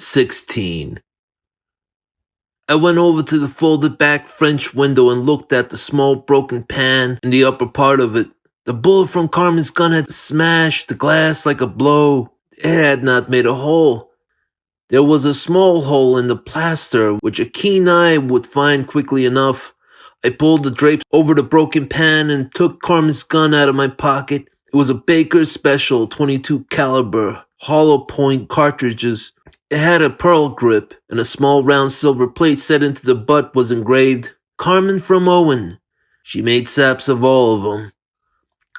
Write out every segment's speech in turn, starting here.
16. I went over to the folded back French window and looked at the small broken pan in the upper part of it. The bullet from Carmen's gun had smashed the glass like a blow. It had not made a hole. There was a small hole in the plaster, which a keen eye would find quickly enough. I pulled the drapes over the broken pan and took Carmen's gun out of my pocket. It was a Baker Special .22 caliber, hollow point cartridges. It had a pearl grip, and a small round silver plate set into the butt was engraved, "Carmen from Owen." She made saps of all of them.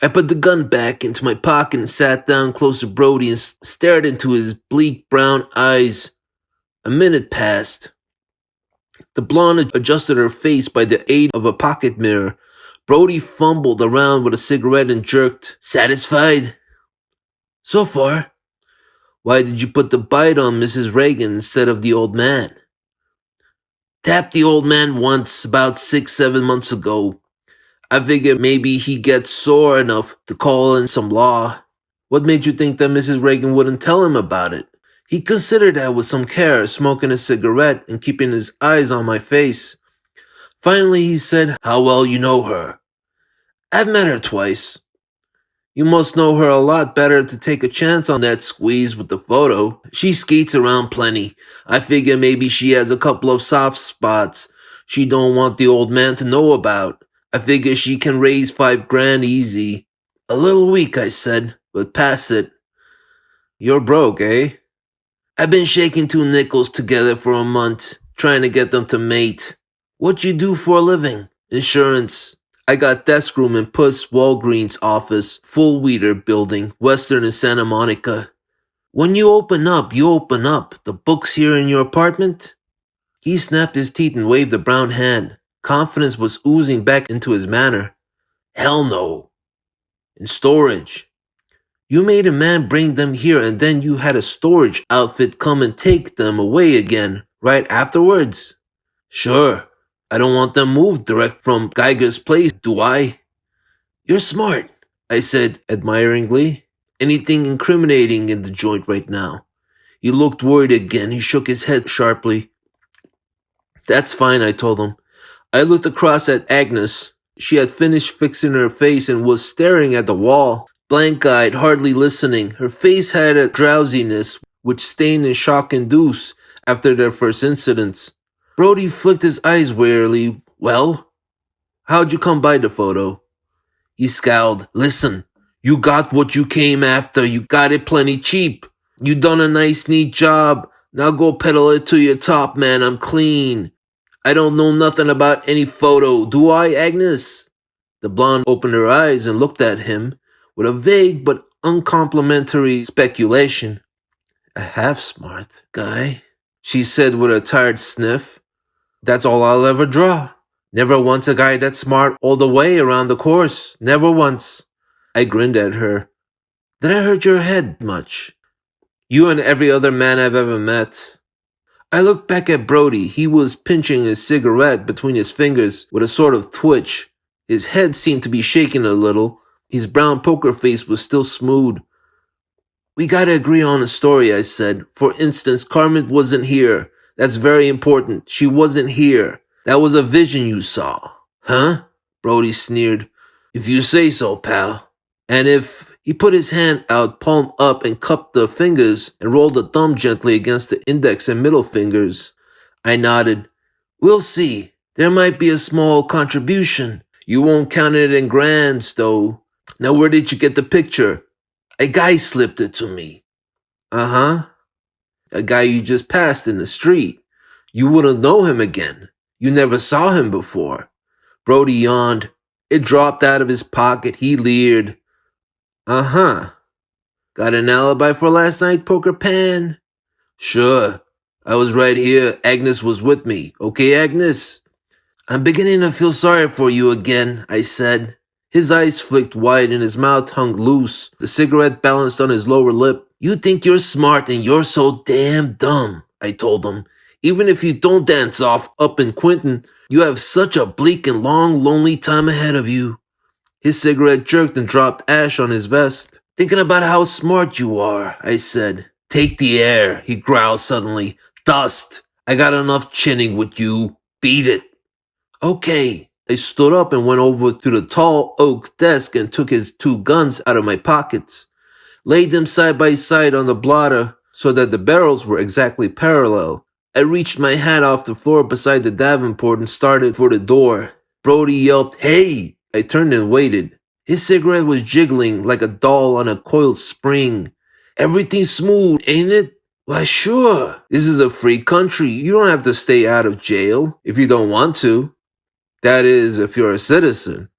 I put the gun back into my pocket and sat down close to Brody and stared into his bleak brown eyes. A minute passed. The blonde adjusted her face by the aid of a pocket mirror. Brody fumbled around with a cigarette and jerked, "Satisfied?" "So far." "Why did you put the bite on Mrs. Reagan instead of the old man?" "Tapped the old man once, about 6-7 months ago. I figured maybe he gets sore enough to call in some law." "What made you think that Mrs. Reagan wouldn't tell him about it?" He considered that with some care, smoking a cigarette and keeping his eyes on my face. Finally he said, "How well you know her?" "I've met her twice." "You must know her a lot better to take a chance on that squeeze with the photo. She skates around plenty. I figure maybe she has a couple of soft spots she don't want the old man to know about. I figure she can raise $5,000 easy." "A little weak," I said, "but pass it." "You're broke, eh?" "I've been shaking 2 nickels together for a month, trying to get them to mate." "What you do for a living?" "Insurance. I got desk room in Puss Walgreens office, full Weeder building, Western and Santa Monica." "When you open up, you open up. The books here in your apartment?" He snapped his teeth and waved a brown hand. Confidence was oozing back into his manner. "Hell no." "In storage." "You made a man bring them here and then you had a storage outfit come and take them away again, right afterwards?" "Sure. I don't want them moved direct from Geiger's place, do I?" "You're smart," I said admiringly. "Anything incriminating in the joint right now?" He looked worried again. He shook his head sharply. "That's fine," I told him. I looked across at Agnes. She had finished fixing her face and was staring at the wall, blank-eyed, hardly listening. Her face had a drowsiness which Stain and Shock induce after their first incidents. Brody flicked his eyes wearily. "Well? How'd you come by the photo?" He scowled. "Listen, you got what you came after. You got it plenty cheap. You done a nice, neat job. Now go peddle it to your top man. I'm clean. I don't know nothing about any photo, do I, Agnes?" The blonde opened her eyes and looked at him with a vague but uncomplimentary speculation. "A half-smart guy," she said with a tired sniff. "That's all I'll ever draw. Never once a guy that's smart all the way around the course. Never once." I grinned at her. "Did I hurt your head much?" "You and every other man I've ever met." I looked back at Brody. He was pinching his cigarette between his fingers with a sort of twitch. His head seemed to be shaking a little. His brown poker face was still smooth. "We gotta agree on a story," I said. "For instance, Carmen wasn't here. That's very important. She wasn't here. That was a vision you saw." "Huh?" Brody sneered. "If you say so, pal." "And if..." He put his hand out, palm up, and cupped the fingers and rolled the thumb gently against the index and middle fingers. I nodded. "We'll see. There might be a small contribution. You won't count it in grands, though. Now where did you get the picture?" "A guy slipped it to me." "Uh-huh. A guy you just passed in the street. You wouldn't know him again. You never saw him before." Brody yawned. It dropped out of his pocket. He leered. "Uh-huh. Got an alibi for last night's poker pan?" "Sure. I was right here. Agnes was with me. Okay, Agnes?" "I'm beginning to feel sorry for you again," I said. His eyes flicked wide and his mouth hung loose. The cigarette balanced on his lower lip. "You think you're smart and you're so damn dumb," I told him. "Even if you don't dance off up in Quinton, you have such a bleak and long, lonely time ahead of you." His cigarette jerked and dropped ash on his vest. "Thinking about how smart you are," I said. Take the air, he growled suddenly. Dust, I got enough chinning with you. Beat it. Okay. I stood up and went over to the tall oak desk and took his 2 guns out of my pockets. Laid them side by side on the blotter so that the barrels were exactly parallel. I reached my hat off the floor beside the Davenport and started for the door. Brody yelped, "Hey!" I turned and waited. His cigarette was jiggling like a doll on a coiled spring. "Everything's smooth, ain't it?" "Why, sure. This is a free country. You don't have to stay out of jail if you don't want to. That is, if you're a citizen."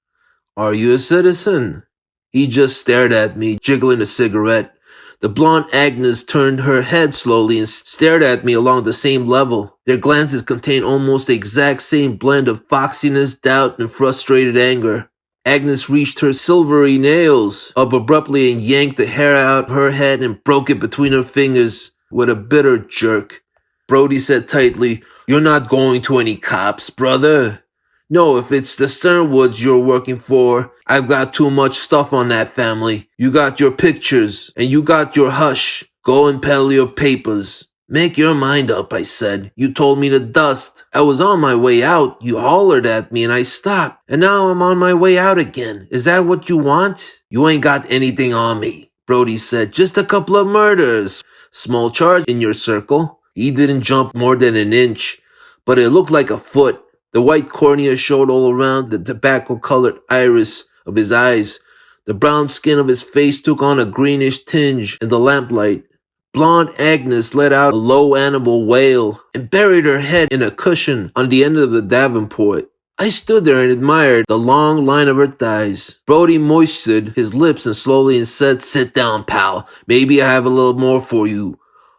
"Are you a citizen?" He just stared at me, jiggling a cigarette. The blonde Agnes turned her head slowly and stared at me along the same level. Their glances contained almost the exact same blend of foxiness, doubt, and frustrated anger. Agnes reached her silvery nails up abruptly and yanked the hair out her head and broke it between her fingers with a bitter jerk. Brody said tightly, "You're not going to any cops, brother. No, if it's the Sternwoods you're working for, I've got too much stuff on that family. You got your pictures, and you got your hush. Go and peddle your papers." "Make your mind up," I said. "You told me to dust. I was on my way out. You hollered at me and I stopped. And now I'm on my way out again. Is that what you want?" "You ain't got anything on me," Brody said. "Just a couple of murders. Small charge in your circle." He didn't jump more than an inch, but it looked like a foot. The white cornea showed all around the tobacco-colored iris of his eyes. The brown skin of his face took on a greenish tinge in the lamplight. Blonde Agnes let out a low animal wail and buried her head in a cushion on the end of the Davenport. I stood there and admired the long line of her thighs. Brody moistened his lips and slowly said, "Sit down, pal. Maybe I have a little more for you.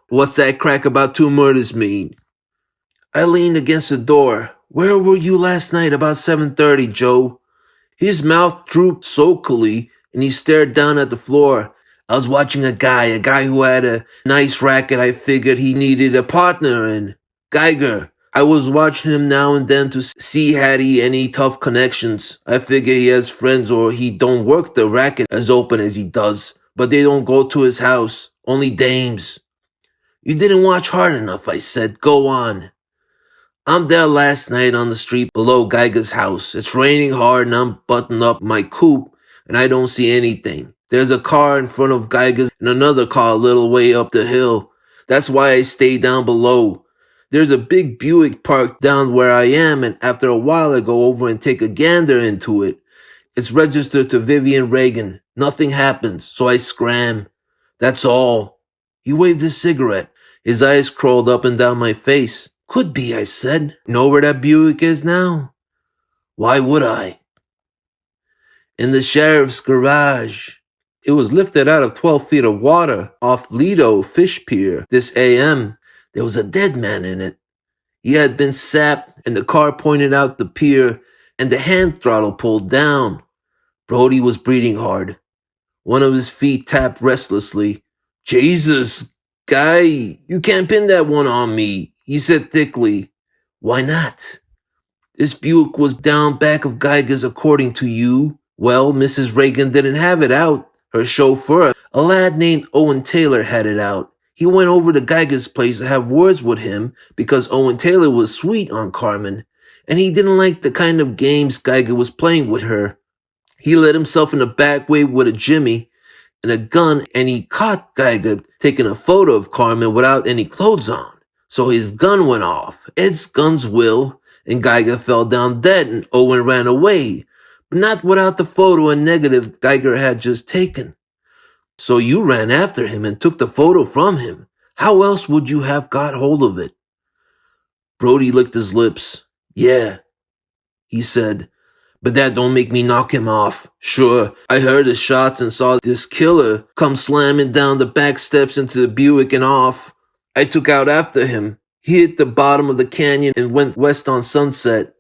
What's that crack about 2 murders mean?" I leaned against the door. "Where were you last night about 7:30, Joe?" His mouth drooped sulkily, and he stared down at the floor. "I was watching a guy who had a nice racket I figured he needed a partner in. Geiger. I was watching him now and then to see had he any tough connections. I figure he has friends or he don't work the racket as open as he does, but they don't go to his house. Only dames." "You didn't watch hard enough," I said. "Go on." "I'm there last night on the street below Geiger's house. It's raining hard and I'm buttoning up my coupe and I don't see anything. There's a car in front of Geiger's and another car a little way up the hill. That's why I stay down below. There's a big Buick parked down where I am, and after a while I go over and take a gander into it. It's registered to Vivian Reagan. Nothing happens, so I scram. That's all." He waved his cigarette. His eyes crawled up and down my face. "Could be," I said. "Know where that Buick is now?" "Why would I?" "In the sheriff's garage. It was lifted out of 12 feet of water off Lido Fish Pier this AM. There was a dead man in it. He had been sapped and the car pointed out the pier and the hand throttle pulled down. Brody was breathing hard. One of his feet tapped restlessly. "Jesus, guy, you can't pin that one on me," he said thickly. "Why not?" "This Buick was down back of Geiger's according to you. Well, Mrs. Reagan didn't have it out. Her chauffeur, a lad named Owen Taylor, had it out. He went over to Geiger's place to have words with him because Owen Taylor was sweet on Carmen, and he didn't like the kind of games Geiger was playing with her. He let himself in the back way with a jimmy and a gun, and he caught Geiger taking a photo of Carmen without any clothes on. So his gun went off. Ed's guns will, and Geiger fell down dead and Owen ran away, but not without the photo and negative Geiger had just taken. So you ran after him and took the photo from him. How else would you have got hold of it?" Brody licked his lips. "Yeah," he said, "but that don't make me knock him off. Sure, I heard the shots and saw this killer come slamming down the back steps into the Buick and off. I took out after him. He hit the bottom of the canyon and went west on Sunset.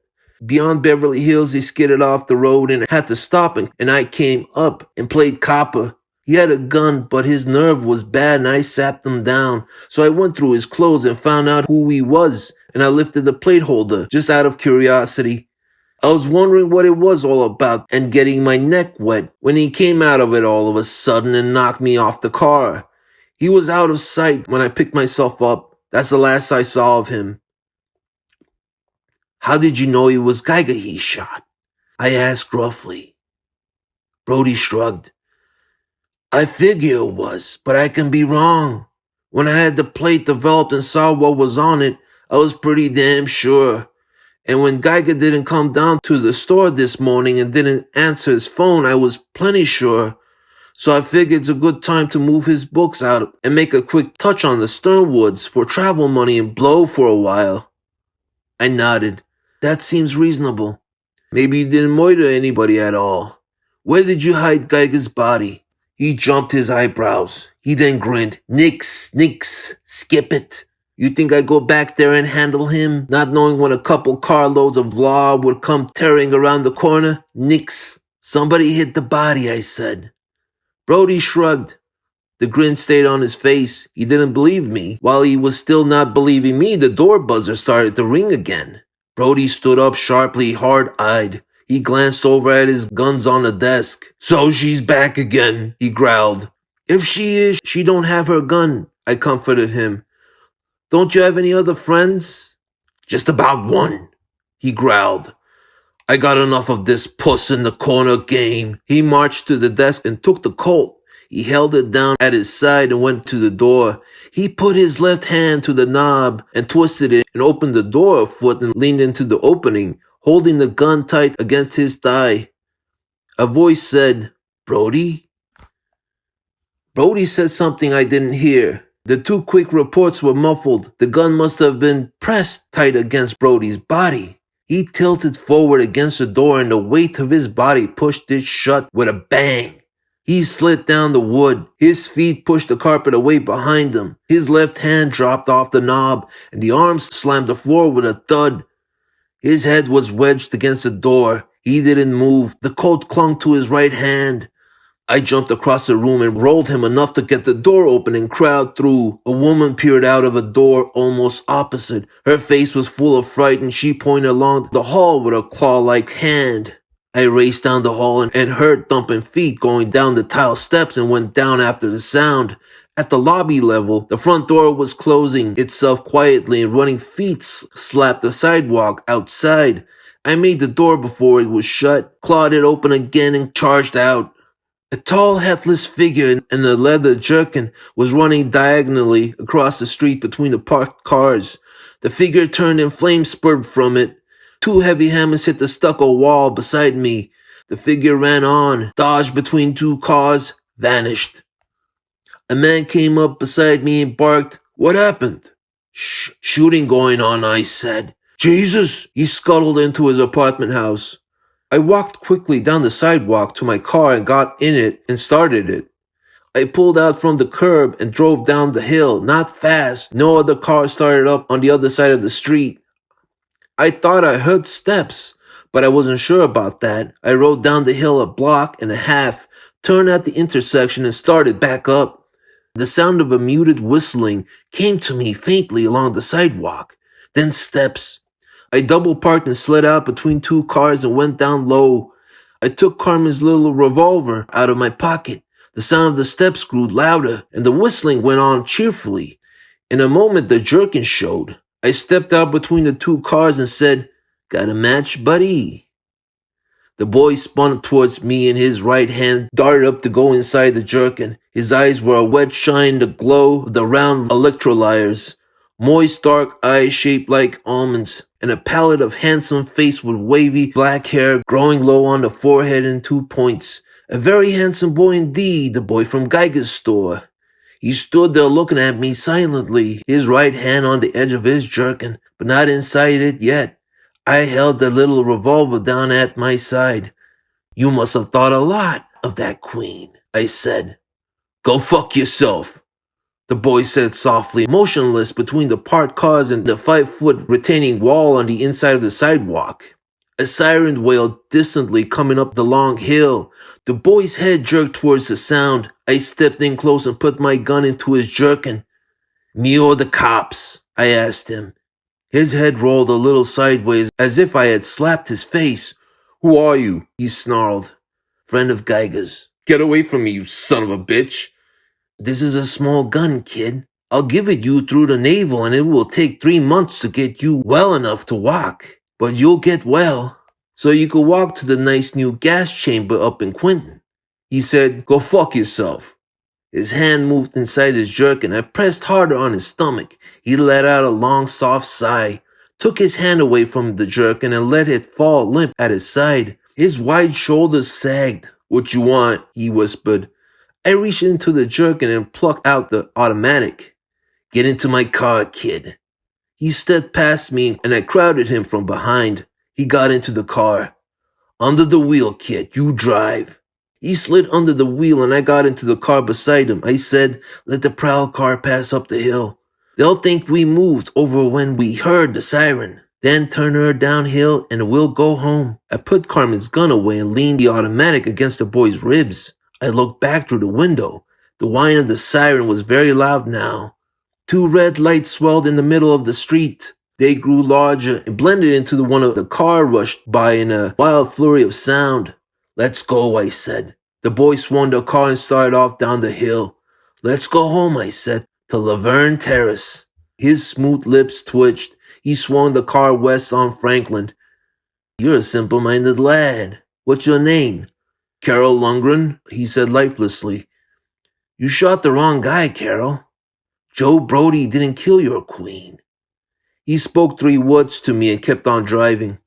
Beyond Beverly Hills, he skidded off the road and had to stop, and I came up and played copper. He had a gun, but his nerve was bad and I sapped him down. So I went through his clothes and found out who he was, and I lifted the plate holder just out of curiosity. I was wondering what it was all about and getting my neck wet when he came out of it all of a sudden and knocked me off the car. He was out of sight when I picked myself up. That's the last I saw of him. How did you know it was Geiger he shot? I asked gruffly. Brody shrugged. I figure it was, but I can be wrong. When I had the plate developed and saw what was on it, I was pretty damn sure. And when Geiger didn't come down to the store this morning and didn't answer his phone, I was plenty sure. So I figured it's a good time to move his books out and make a quick touch on the Sternwoods for travel money and blow for a while. I nodded. That seems reasonable. Maybe you didn't murder anybody at all. Where did you hide Geiger's body? He jumped his eyebrows. He then grinned. Nix, skip it. You think I'd go back there and handle him, not knowing when a couple carloads of law would come tearing around the corner? Nix. Somebody hit the body, I said. Brody shrugged. The grin stayed on his face. He didn't believe me. While he was still not believing me, the door buzzer started to ring again. Brody stood up sharply, hard-eyed. He glanced over at his guns on the desk. So she's back again, he growled. If she is, she don't have her gun, I comforted him. Don't you have any other friends? Just about one, he growled. I got enough of this puss in the corner game. He marched to the desk and took the Colt. He held it down at his side and went to the door. He put his left hand to the knob and twisted it and opened the door a foot and leaned into the opening, holding the gun tight against his thigh. A voice said, Brody? Brody said something I didn't hear. The two quick reports were muffled. The gun must have been pressed tight against Brody's body. He tilted forward against the door and the weight of his body pushed it shut with a bang. He slid down the wood. His feet pushed the carpet away behind him. His left hand dropped off the knob and the arms slammed the floor with a thud. His head was wedged against the door. He didn't move. The Colt clung to his right hand. I jumped across the room and rolled him enough to get the door open and crowd through. A woman peered out of a door almost opposite. Her face was full of fright and she pointed along the hall with a claw-like hand. I raced down the hall and heard thumping feet going down the tile steps and went down after the sound. At the lobby level, the front door was closing itself quietly and running feet slapped the sidewalk outside. I made the door before it was shut, clawed it open again and charged out. A tall, headless figure in a leather jerkin was running diagonally across the street between the parked cars. The figure turned and flames spurted from it. Two heavy hammers hit the stucco wall beside me. The figure ran on, dodged between two cars, vanished. A man came up beside me and barked, What happened? Shooting going on, I said. Jesus! He scuttled into his apartment house. I walked quickly down the sidewalk to my car and got in it and started it. I pulled out from the curb and drove down the hill, not fast. No other car started up on the other side of the street. I thought I heard steps, but I wasn't sure about that. I rode down the hill a block and a half, turned at the intersection and started back up. The sound of a muted whistling came to me faintly along the sidewalk. Then steps. I double parked and slid out between two cars and went down low. I took Carmen's little revolver out of my pocket. The sound of the steps grew louder and the whistling went on cheerfully. In a moment, the jerkin showed. I stepped out between the two cars and said, Got a match, buddy? The boy spun towards me and his right hand darted up to go inside the jerkin. His eyes were a wet shine, the glow of the round electrolyres. Moist dark eyes shaped like almonds, and a palette of handsome face with wavy black hair growing low on the forehead in 2 points. A very handsome boy indeed, the boy from Geiger's store. He stood there looking at me silently, his right hand on the edge of his jerkin, but not inside it yet. I held the little revolver down at my side. You must have thought a lot of that queen, I said. Go fuck yourself, the boy said softly, motionless between the parked cars and the 5-foot retaining wall on the inside of the sidewalk. A siren wailed distantly coming up the long hill. The boy's head jerked towards the sound. I stepped in close and put my gun into his jerkin. Me or the cops? I asked him. His head rolled a little sideways as if I had slapped his face. Who are you? He snarled. Friend of Geiger's. Get away from me, you son of a bitch. This is a small gun, kid. I'll give it you through the navel and it will take 3 months to get you well enough to walk. But you'll get well. So you could walk to the nice new gas chamber up in Quinton. He said, go fuck yourself. His hand moved inside his jerkin. I pressed harder on his stomach. He let out a long, soft sigh, took his hand away from the jerkin and let it fall limp at his side. His wide shoulders sagged. What you want? He whispered. I reached into the jerkin and plucked out the automatic. Get into my car, kid. He stepped past me and I crowded him from behind. He got into the car. Under the wheel, kid. You drive. He slid under the wheel and I got into the car beside him. I said, let the prowl car pass up the hill. They'll think we moved over when we heard the siren. Then turn her downhill and we'll go home. I put Carmen's gun away and leaned the automatic against the boy's ribs. I looked back through the window. The whine of the siren was very loud now. 2 red lights swelled in the middle of the street. They grew larger and blended into the one of the car rushed by in a wild flurry of sound. Let's go, I said. The boy swung the car and started off down the hill. Let's go home, I said, to Laverne Terrace. His smooth lips twitched. He swung the car west on Franklin. You're a simple-minded lad. What's your name? Carol Lundgren, he said lifelessly. You shot the wrong guy, Carol. Joe Brody didn't kill your queen. He spoke 3 words to me and kept on driving.